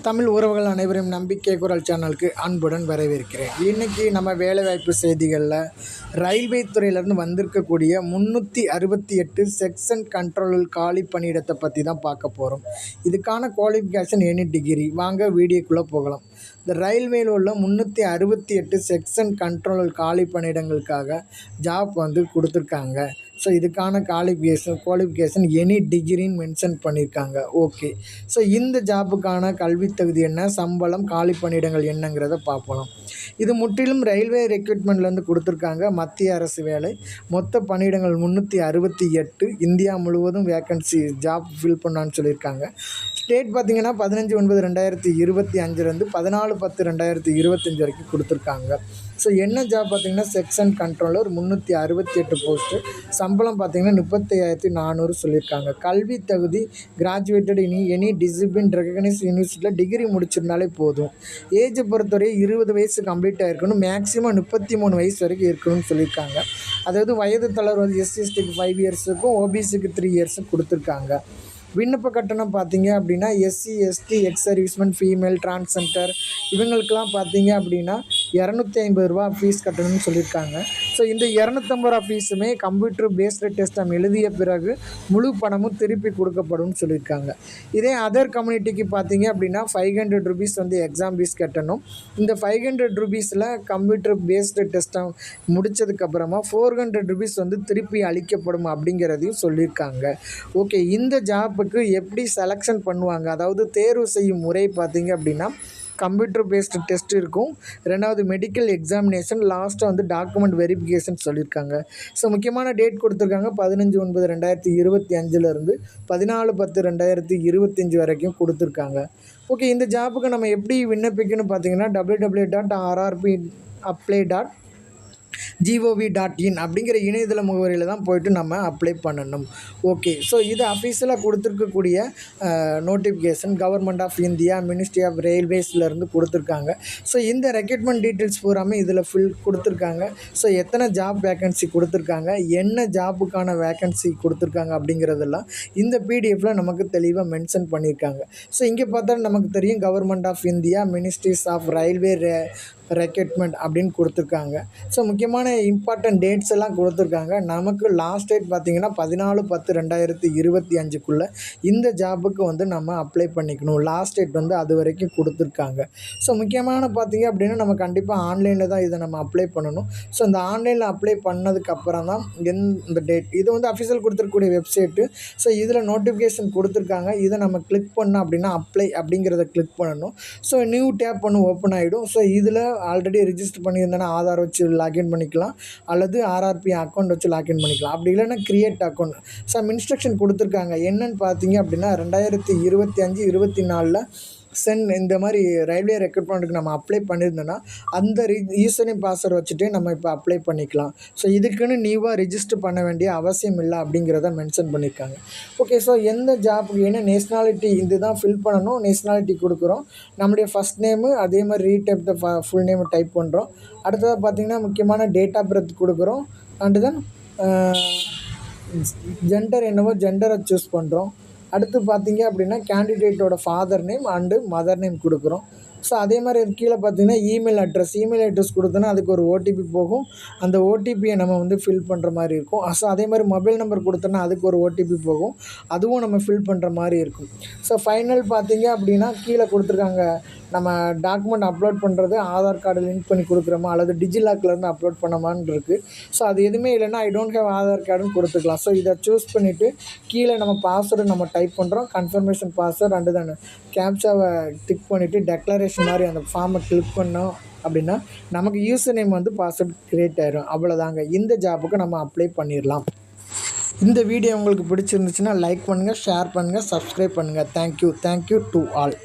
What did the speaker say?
தமிழ் உறவுகள் அனைவரும் நம்பிக்கை குரல் சேனலுக்கு அன்புடன் வரவேற்கிறேன். இன்றைக்கி நம்ம வேலைவாய்ப்பு செய்திகளில் ரயில்வே துறையிலேருந்து வந்திருக்கக்கூடிய 368 செக்ஷன் கண்ட்ரோல் காலி பணியிடத்தை பற்றி தான் பார்க்க போகிறோம். இதுக்கான குவாலிஃபிகேஷன் எனி டிகிரி. வாங்க வீடியோக்குள்ளே போகலாம். இந்த ரயில்வேயில் உள்ள 368 செக்ஷன் கண்ட்ரோல் காலி பணியிடங்களுக்காக ஜாப் கொடுத்துருக்காங்க. ஸோ இதுக்கான குவாலிஃபிகேஷன் எனி டிகிரின்னு மென்ஷன் பண்ணியிருக்காங்க. ஓகே, ஸோ இந்த ஜாப்புக்கான கல்வி தகுதி என்ன, சம்பளம், காலி பணியிடங்கள் என்னங்கிறத பார்ப்போம். இது முற்றிலும் ரயில்வே ரெக்ரூட்மெண்ட்லேருந்து கொடுத்துருக்காங்க. மத்திய அரசு வேலை. மொத்த பணியிடங்கள் 368. இந்தியா முழுவதும் வேக்கன்சி ஜாப் ஃபில் பண்ணான்னு சொல்லியிருக்காங்க. ஸ்டேட் பார்த்திங்கன்னா 15/9/2025 14/10/2025 வரைக்கும் கொடுத்துருக்காங்க. ஸோ என்ன ஜாப் பார்த்திங்கன்னா செக்ஷன் கண்ட்ரோலர் 368 போஸ்ட்டு. சம்பளம் பார்த்திங்கன்னா 35,400 சொல்லியிருக்காங்க. கல்வி தகுதி கிராஜுவேட்டட் எனி டிசிப்ளின் ரெகக்னைஸ் யூனிவர்சிட்டியில் டிகிரி முடிச்சிருந்தாலே போதும். ஏஜை பொறுத்தவரை 20 வயசு கம்ப்ளீட் ஆகிருக்கணும். மேக்ஸிமம் 33 வயசு வரைக்கும் இருக்கணும்னு சொல்லியிருக்காங்க. அதாவது வயது தளர்வு எஸ்சிஎஸ்டிக்கு 5 இயர்ஸுக்கும் ஓபிசிக்கு 3 இயர்ஸுக்கும் கொடுத்துருக்காங்க. விண்ணப்ப கட்டணம் பார்த்தீங்க அப்படின்னா SC ST ex servicemen female transgender இவங்களுக்கெல்லாம் பார்த்தீங்க அப்படின்னா 250 ரூபா ஃபீஸ் கட்டணும்னு சொல்லியிருக்காங்க. ஸோ இந்த 250 ரூபா ஃபீஸுமே கம்ப்யூட்டர் பேஸ்டு டெஸ்டம் எழுதிய பிறகு முழு பணமும் திருப்பி கொடுக்கப்படும்னு சொல்லியிருக்காங்க. இதே அதர் கம்யூனிட்டிக்கு பார்த்தீங்க அப்படின்னா 500 ருபீஸ் எக்ஸாம் ஃபீஸ் கட்டணும். இந்த 500 ருபீஸில் கம்ப்யூட்டர் பேஸ்டு டெஸ்டம் முடித்ததுக்கப்புறமா 400 ருபீஸ் திருப்பி அளிக்கப்படும் அப்படிங்கிறதையும் சொல்லியிருக்காங்க. ஓகே, இந்த ஜாப்புக்கு எப்படி செலெக்ஷன் பண்ணுவாங்க, அதாவது தேர்வு செய்யும் முறை பார்த்தீங்க அப்படின்னா கம்ப்யூட்டர் பேஸ்டு டெஸ்ட் இருக்கும். ரெண்டாவது மெடிக்கல் எக்ஸாமினேஷன், லாஸ்ட்டாக டாக்குமெண்ட் வெரிஃபிகேஷன் சொல்லியிருக்காங்க. ஸோ முக்கியமான டேட் கொடுத்துருக்காங்க 15/9/2025 14/10/2025 வரைக்கும் கொடுத்துருக்காங்க. ஓகே, இந்த ஜாப்புக்கு நம்ம எப்படி விண்ணப்பிக்கணும்னு பார்த்தீங்கன்னா www.rrp.apply.gov.in அப்படிங்கிற இணையதள முகவரியில் தான் போய்ட்டு நம்ம அப்ளை பண்ணணும். ஓகே, ஸோ இது அஃபீஷியலாக கொடுத்துருக்கக்கூடிய notification government of India ministry of ரயில்வேஸ்லேருந்து கொடுத்துருக்காங்க. ஸோ இந்த ரெக்ரூட்மெண்ட் டீட்டெயில்ஸ் பூராமே இதில் கொடுத்துருக்காங்க. ஸோ எத்தனை ஜாப் வேக்கன்சி கொடுத்துருக்காங்க, என்ன ஜாப்புக்கான வேக்கன்சி கொடுத்துருக்காங்க அப்படிங்கிறதெல்லாம் இந்த பிடிஎஃப்பில் நமக்கு தெளிவாக மென்ஷன் பண்ணியிருக்காங்க. ஸோ இங்கே பார்த்தா நமக்கு தெரியும் government of India ministries of railway recruitment அப்படின்னு கொடுத்துருக்காங்க. ஸோ முக்கியமான இம்பார்ட்டன்ட் டேட்ஸ் எல்லாம் கொடுத்துருக்காங்க. நமக்கு லாஸ்ட் டேட் பார்த்திங்கன்னா 14/10/2025 இந்த ஜாப்புக்கு நம்ம அப்ளை பண்ணிக்கணும். லாஸ்ட் டேட் அது வரைக்கும் கொடுத்துருக்காங்க. ஸோ முக்கியமான பார்த்திங்க அப்படின்னா நம்ம கண்டிப்பாக ஆன்லைனில் தான் இதை நம்ம அப்ளை பண்ணணும். ஸோ இந்த ஆன்லைனில் அப்ளை பண்ணதுக்கப்புறம் தான் இந்த டேட் இது அஃபிஷியல் கொடுத்துருக்கக்கூடிய வெப்சைட்டு. ஸோ இதில் நோட்டிஃபிகேஷன் கொடுத்துருக்காங்க. இதை நம்ம கிளிக் பண்ணோம் அப்படின்னா அப்ளை அப்படிங்கிறத கிளிக் பண்ணணும். ஸோ நியூ டேப் ஓப்பன் ஆகிடும். ஸோ இதில் ஆல்ரெடி ரிஜிஸ்டர் பண்ணியிருந்தேன்னா ஆதார் வச்சு லாகின் பண்ணிக்கலாம், அல்லது ஆர்ஆர்பி அக்கௌண்ட் வச்சு லாகின் பண்ணிக்கலாம். அப்படி இல்லைன்னா கிரியேட் அக்கௌண்ட். சம் இன்ஸ்ட்ரக்ஷன் கொடுத்துருக்காங்க. என்னென்னு பார்த்தீங்க அப்படின்னா 2025-24 இந்த மாதிரி ரயில்வே ரெக்ரூட்மெண்ட்டுக்கு நம்ம அப்ளை பண்ணியிருந்தோன்னா அந்த யூசர் நேம் பாஸ்வேர்டு வச்சுட்டு நம்ம இப்போ அப்ளை பண்ணிக்கலாம். ஸோ இதுக்குன்னு நியூவாக ரிஜிஸ்டர் பண்ண வேண்டிய அவசியம் இல்லை அப்படிங்கிறத மென்ஷன் பண்ணியிருக்காங்க. ஓகே, ஸோ எந்த ஜாப்புக்கு என்ன நேஷ்னாலிட்டி இது தான் ஃபில் பண்ணணும். நேஷ்னாலிட்டி கொடுக்குறோம். நம்முடைய ஃபஸ்ட் நேமு அதே மாதிரி retype the full name type பண்ணுறோம். அடுத்ததாக பார்த்திங்கன்னா முக்கியமான டேட் ஆஃப் பர்த் கொடுக்குறோம். அண்டு தென் ஜெண்டர் என்னவோ ஜெண்டரை சூஸ் பண்ணுறோம். அடுத்து பார்த்திங்க அப்படின்னா கேண்டிடேட்டோட father name and mother name கொடுக்குறோம். ஸோ அதே மாதிரி கீழே பார்த்திங்கன்னா இமெயில் அட்ரஸ் கொடுத்தோன்னா அதுக்கு ஒரு ஓடிபி போகும். அந்த ஓடிபியை நம்ம ஃபில் பண்ணுற மாதிரி இருக்கும். ஸோ அதே மாதிரி மொபைல் நம்பர் கொடுத்தோன்னா அதுக்கு ஒரு ஓடிபி போகும். அதுவும் நம்ம ஃபில் பண்ணுற மாதிரி இருக்கும். ஸோ ஃபைனல் பார்த்திங்க அப்படின்னா கீழே கொடுத்துருக்காங்க நம்ம டாக்குமெண்ட் அப்லோட் பண்ணுறது ஆதார் கார்டு லிங்க் பண்ணி கொடுக்குறோமா அல்லது டிஜிலாக்லேருந்து அப்லோட் பண்ணமான்னு இருக்குது. ஸோ அது எதுவுமே இல்லைன்னா ஐ டோன்ட் ஹேவ் ஆதார் கார்டுன்னு கொடுத்துக்கலாம். ஸோ இதை சூஸ் பண்ணிவிட்டு கீழே நம்ம பாஸ்வேர்டு நம்ம டைப் பண்ணுறோம். கன்ஃபர்மேஷன் பாஸ்வேர்டு அண்டு தான் கேப்சாவை டிக் பண்ணிவிட்டு டெக்ளரேஷன் மாதிரி அந்த ஃபார்மை கிளிக் பண்ணோம் அப்படின்னா நமக்கு யூசர் நேம் பாஸ்வேர்டு க்ரியேட் ஆயிடும். அவ்வளோதாங்க, இந்த ஜாப்புக்கு நம்ம அப்ளை பண்ணிடலாம். இந்த வீடியோ உங்களுக்கு பிடிச்சிருந்துச்சுன்னா லைக் பண்ணுங்கள், ஷேர் பண்ணுங்கள், சப்ஸ்கிரைப் பண்ணுங்கள். Thank you to all.